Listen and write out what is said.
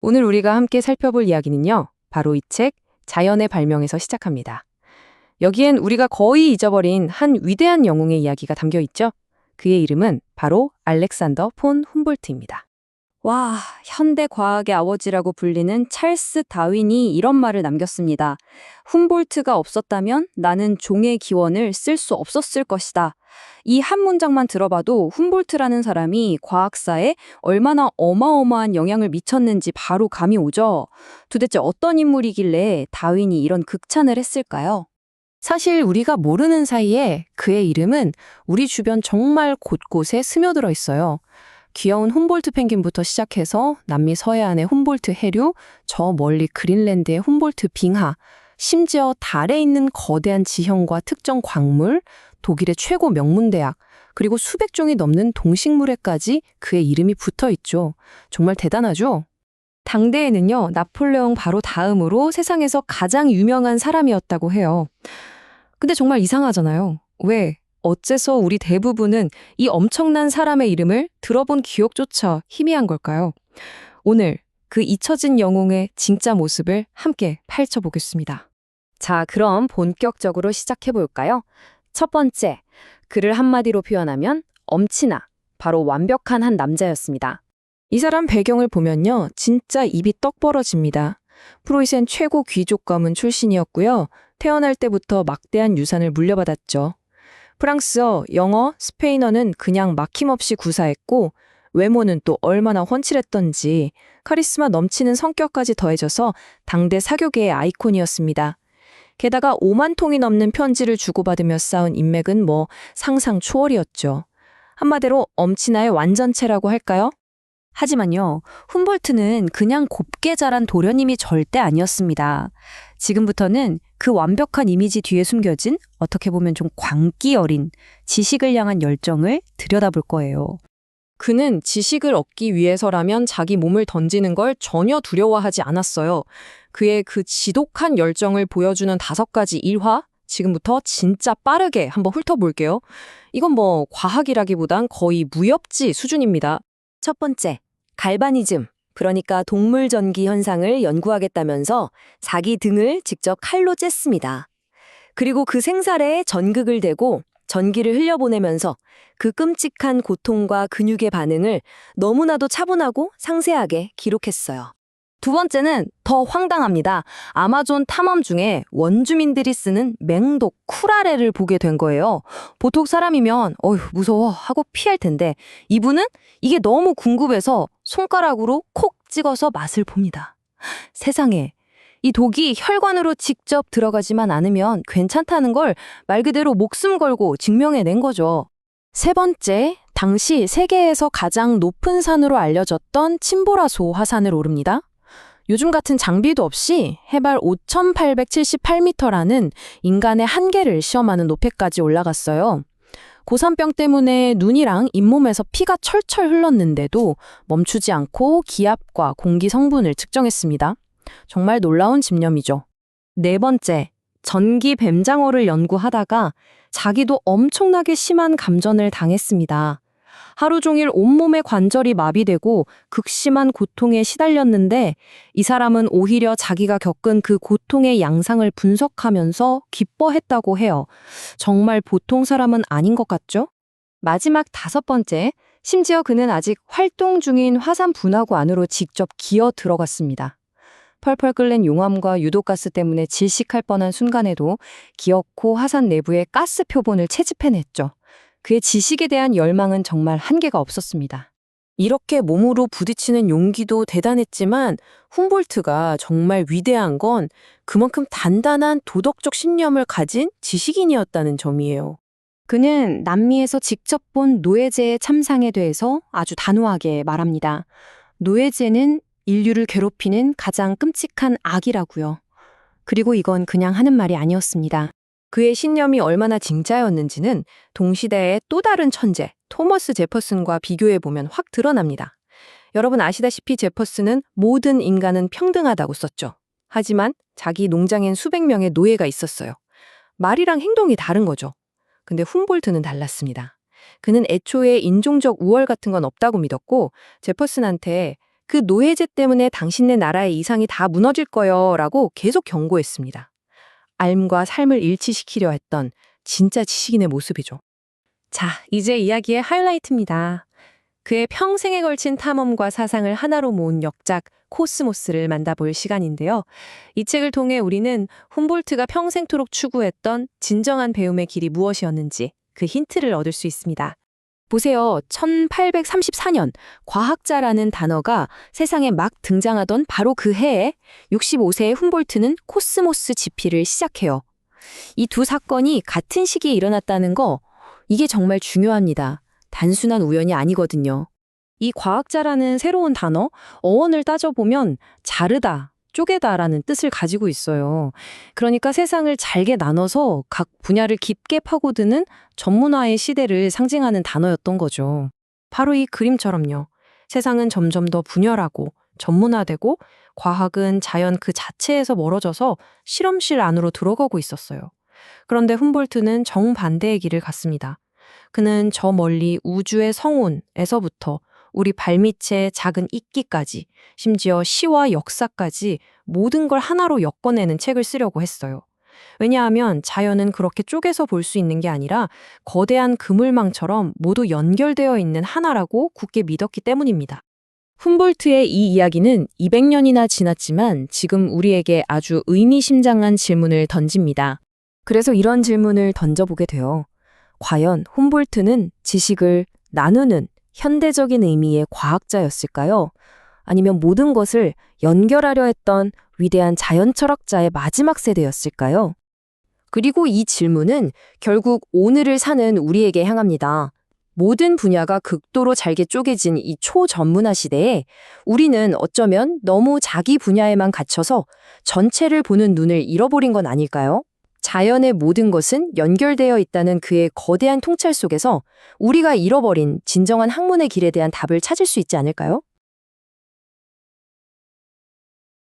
오늘 우리가 함께 살펴볼 이야기는요. 바로 이 책 자연의 발명에서 시작합니다. 여기엔 우리가 거의 잊어버린 한 위대한 영웅의 이야기가 담겨 있죠. 그의 이름은 바로 알렉산더 폰 훔볼트입니다. 와, 현대 과학의 아버지라고 불리는 찰스 다윈이 이런 말을 남겼습니다. 훔볼트가 없었다면 나는 종의 기원을 쓸 수 없었을 것이다. 이 한 문장만 들어봐도 훔볼트라는 사람이 과학사에 얼마나 어마어마한 영향을 미쳤는지 바로 감이 오죠. 도대체 어떤 인물이길래 다윈이 이런 극찬을 했을까요? 사실 우리가 모르는 사이에 그의 이름은 우리 주변 정말 곳곳에 스며들어 있어요. 귀여운 훔볼트 펭귄부터 시작해서 남미 서해안의 훔볼트 해류, 저 멀리 그린랜드의 훔볼트 빙하, 심지어 달에 있는 거대한 지형과 특정 광물, 독일의 최고 명문대학, 그리고 수백 종이 넘는 동식물에까지 그의 이름이 붙어 있죠. 정말 대단하죠? 당대에는요, 나폴레옹 바로 다음으로 세상에서 가장 유명한 사람이었다고 해요. 근데 정말 이상하잖아요. 왜? 어째서 우리 대부분은 이 엄청난 사람의 이름을 들어본 기억조차 희미한 걸까요? 오늘 그 잊혀진 영웅의 진짜 모습을 함께 펼쳐보겠습니다. 자, 그럼 본격적으로 시작해볼까요? 첫 번째, 그를 한마디로 표현하면 엄친아, 바로 완벽한 한 남자였습니다. 이 사람 배경을 보면요, 진짜 입이 떡 벌어집니다. 프로이센 최고 귀족 가문 출신이었고요. 태어날 때부터 막대한 유산을 물려받았죠. 프랑스어, 영어, 스페인어는 그냥 막힘없이 구사했고 외모는 또 얼마나 훤칠했던지 카리스마 넘치는 성격까지 더해져서 당대 사교계의 아이콘이었습니다. 게다가 5만 통이 넘는 편지를 주고받으며 쌓은 인맥은 상상 초월이었죠. 한마디로 엄친아의 완전체라고 할까요? 하지만요, 훔볼트는 그냥 곱게 자란 도련님이 절대 아니었습니다. 지금부터는 그 완벽한 이미지 뒤에 숨겨진 어떻게 보면 좀 광기 어린 지식을 향한 열정을 들여다볼 거예요. 그는 지식을 얻기 위해서라면 자기 몸을 던지는 걸 전혀 두려워하지 않았어요. 그의 그 지독한 열정을 보여주는 5가지 일화, 지금부터 진짜 빠르게 한번 훑어볼게요. 이건 과학이라기보단 거의 무협지 수준입니다. 첫 번째, 갈바니즘, 그러니까 동물 전기 현상을 연구하겠다면서 자기 등을 직접 칼로 쬐습니다. 그리고 그 생살에 전극을 대고 전기를 흘려보내면서 그 끔찍한 고통과 근육의 반응을 너무나도 차분하고 상세하게 기록했어요. 두 번째는 더 황당합니다. 아마존 탐험 중에 원주민들이 쓰는 맹독 쿠라레를 보게 된 거예요. 보통 사람이면 어휴 무서워 하고 피할 텐데 이분은 이게 너무 궁금해서 손가락으로 콕 찍어서 맛을 봅니다. 세상에, 이 독이 혈관으로 직접 들어가지만 않으면 괜찮다는 걸 말 그대로 목숨 걸고 증명해낸 거죠. 세 번째, 당시 세계에서 가장 높은 산으로 알려졌던 침보라소 화산을 오릅니다. 요즘 같은 장비도 없이 해발 5,878m라는 인간의 한계를 시험하는 높이까지 올라갔어요. 고산병 때문에 눈이랑 잇몸에서 피가 철철 흘렀는데도 멈추지 않고 기압과 공기 성분을 측정했습니다. 정말 놀라운 집념이죠. 네 번째, 전기 뱀장어를 연구하다가 자기도 엄청나게 심한 감전을 당했습니다. 하루 종일 온몸의 관절이 마비되고 극심한 고통에 시달렸는데 이 사람은 오히려 자기가 겪은 그 고통의 양상을 분석하면서 기뻐했다고 해요. 정말 보통 사람은 아닌 것 같죠? 마지막 5번째, 심지어 그는 아직 활동 중인 화산 분화구 안으로 직접 기어 들어갔습니다. 펄펄 끓는 용암과 유독가스 때문에 질식할 뻔한 순간에도 기어코 화산 내부의 가스 표본을 채집해냈죠. 그의 지식에 대한 열망은 정말 한계가 없었습니다. 이렇게 몸으로 부딪히는 용기도 대단했지만 훔볼트가 정말 위대한 건 그만큼 단단한 도덕적 신념을 가진 지식인이었다는 점이에요. 그는 남미에서 직접 본 노예제의 참상에 대해서 아주 단호하게 말합니다. 노예제는 인류를 괴롭히는 가장 끔찍한 악이라고요. 그리고 이건 그냥 하는 말이 아니었습니다. 그의 신념이 얼마나 진짜였는지는 동시대의 또 다른 천재, 토머스 제퍼슨과 비교해보면 확 드러납니다. 여러분 아시다시피 제퍼슨은 모든 인간은 평등하다고 썼죠. 하지만 자기 농장엔 수백 명의 노예가 있었어요. 말이랑 행동이 다른 거죠. 근데 훔볼트는 달랐습니다. 그는 애초에 인종적 우월 같은 건 없다고 믿었고 제퍼슨한테 그 노예제 때문에 당신네 나라의 이상이 다 무너질 거요 라고 계속 경고했습니다. 삶과 삶을 일치시키려 했던 진짜 지식인의 모습이죠. 자, 이제 이야기의 하이라이트입니다. 그의 평생에 걸친 탐험과 사상을 하나로 모은 역작 코스모스를 만나볼 시간인데요. 이 책을 통해 우리는 훔볼트가 평생토록 추구했던 진정한 배움의 길이 무엇이었는지 그 힌트를 얻을 수 있습니다. 보세요. 1834년 과학자라는 단어가 세상에 막 등장하던 바로 그 해에 65세의 훔볼트는 코스모스 지피를 시작해요. 이 두 사건이 같은 시기에 일어났다는 거, 이게 정말 중요합니다. 단순한 우연이 아니거든요. 이 과학자라는 새로운 단어, 어원을 따져보면 자르다, 쪼개다라는 뜻을 가지고 있어요. 그러니까 세상을 잘게 나눠서 각 분야를 깊게 파고드는 전문화의 시대를 상징하는 단어였던 거죠. 바로 이 그림처럼요. 세상은 점점 더 분열하고 전문화되고 과학은 자연 그 자체에서 멀어져서 실험실 안으로 들어가고 있었어요. 그런데 훔볼트는 정반대의 길을 갔습니다. 그는 저 멀리 우주의 성운에서부터 우리 발밑의 작은 이끼까지, 심지어 시와 역사까지 모든 걸 하나로 엮어내는 책을 쓰려고 했어요. 왜냐하면 자연은 그렇게 쪼개서 볼 수 있는 게 아니라 거대한 그물망처럼 모두 연결되어 있는 하나라고 굳게 믿었기 때문입니다. 훔볼트의 이 이야기는 200년이나 지났지만 지금 우리에게 아주 의미심장한 질문을 던집니다. 그래서 이런 질문을 던져보게 돼요. 과연 훔볼트는 지식을 나누는 현대적인 의미의 과학자였을까요? 아니면 모든 것을 연결하려 했던 위대한 자연 철학자의 마지막 세대였을까요? 그리고 이 질문은 결국 오늘을 사는 우리에게 향합니다. 모든 분야가 극도로 잘게 쪼개진 이 초전문화 시대에 우리는 어쩌면 너무 자기 분야에만 갇혀서 전체를 보는 눈을 잃어버린 건 아닐까요? 자연의 모든 것은 연결되어 있다는 그의 거대한 통찰 속에서 우리가 잃어버린 진정한 학문의 길에 대한 답을 찾을 수 있지 않을까요?